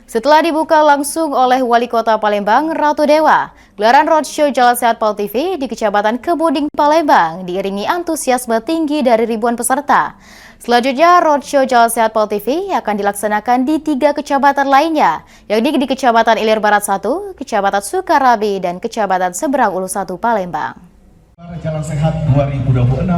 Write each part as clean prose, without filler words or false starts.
Setelah dibuka langsung oleh Wali Kota Palembang, Ratu Dewa, gelaran roadshow Jalan Sehat Pal TV di Kecamatan Kebuding, Palembang diiringi antusiasme tinggi dari ribuan peserta. Selanjutnya, roadshow Jalan Sehat Pal TV akan dilaksanakan di 3 kecamatan lainnya, yakni di Kecamatan Ilir Barat 1, Kecamatan Sukarabi, dan Kecamatan Seberang Ulu 1, Palembang. Jalan Sehat 2026,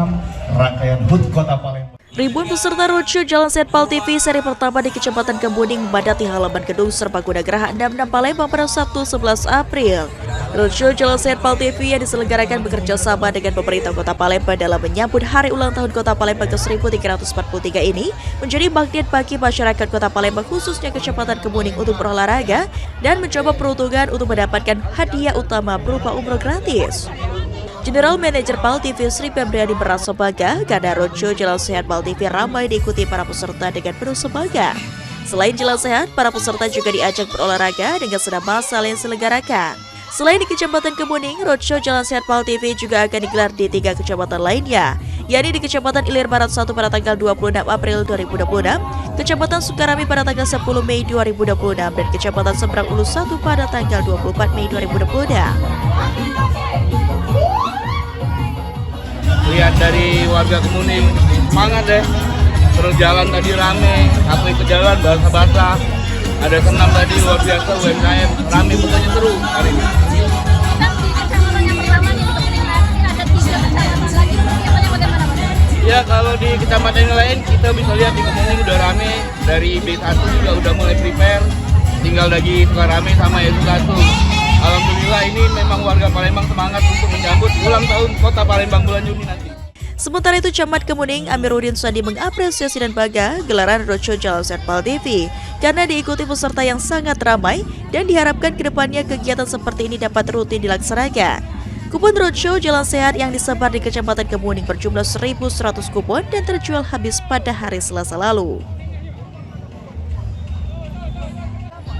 rangkaian HUT Kota Palembang. Ribuan peserta roadshow Jalan Sehat Pal TV seri pertama di Kecamatan Kebuding memadati halaman gedung Serbaguna Geraha 66 Palembang pada Sabtu 11 April. Roadshow Jalan Sehat Pal TV yang diselenggarakan bekerja sama dengan pemerintah Kota Palembang dalam menyambut Hari Ulang Tahun Kota Palembang ke-1343 ini menjadi magnet bagi masyarakat Kota Palembang khususnya Kecamatan Kebuding untuk berolahraga dan mencoba peruntungan untuk mendapatkan hadiah utama berupa umroh gratis. General Manager Pal TV Sri Pembriani merasa bangga karena roadshow Jalan Sehat Pal TV ramai diikuti para peserta dengan penuh semangat. Selain Jalan Sehat, para peserta juga diajak berolahraga dengan senam massal yang diselenggarakan. Selain di Kecamatan Kebuding, roadshow Jalan Sehat Pal TV juga akan digelar di 3 kecamatan lainnya, yakni di Kecamatan Ilir Barat 1 pada tanggal 26 April 2026, Kecamatan Sukarabi pada tanggal 10 Mei 2026, dan Kecamatan Seberang Ulu 1 pada tanggal 24 Mei 2026. Lihat dari warga Kebuding, semangat deh. Terus jalan tadi rame, aku ikut jalan basah-basah. Ada senam tadi luar biasa, UMKM rame, pokoknya seru hari ini. Ya kalau di kecamatan yang lain kita bisa lihat di Kebuding udah rame, dari B1 juga udah mulai prepare, tinggal lagi rame sama S1. Alhamdulillah ini memang warga Palembang semangat untuk menyambut ulang tahun Kota Palembang bulan Juni nanti. Sementara itu, Camat Kebuding Amiruddin Sandi mengapresiasi dan bangga gelaran roadshow Jalan Sehat Pal TV karena diikuti peserta yang sangat ramai dan diharapkan kedepannya kegiatan seperti ini dapat rutin dilaksanakan. Kupon roadshow Jalan Sehat yang disebar di Kecamatan Kebuding berjumlah 1.100 kupon dan terjual habis pada hari Selasa lalu.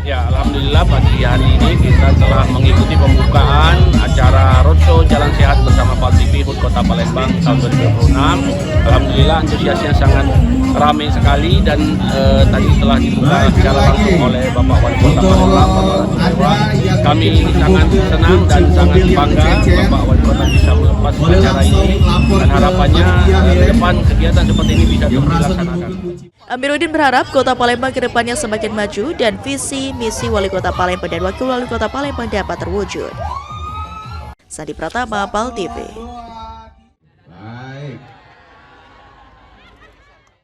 Ya, alhamdulillah pagi hari ini kita telah mengikuti pembukaan acara roadshow Jalan Sehat bersama Pal TV HUT Kota Palembang tahun 2026. Alhamdulillah antusiasnya sangat ramai sekali dan tadi telah dibuka secara langsung oleh Bapak Wali Kota Palembang, Bapak Ratu Dewa. Kami sangat senang dan sangat bangga Bapak Wali Kota bisa melepas acara ini dan harapannya ke depan kegiatan seperti ini bisa terus dilaksanakan. Amiruddin berharap Kota Palembang kedepannya semakin maju dan visi misi Wali Kota Palembang dan Wakil Wali Kota Palembang dapat terwujud. Sandi Pratama, Pal TV.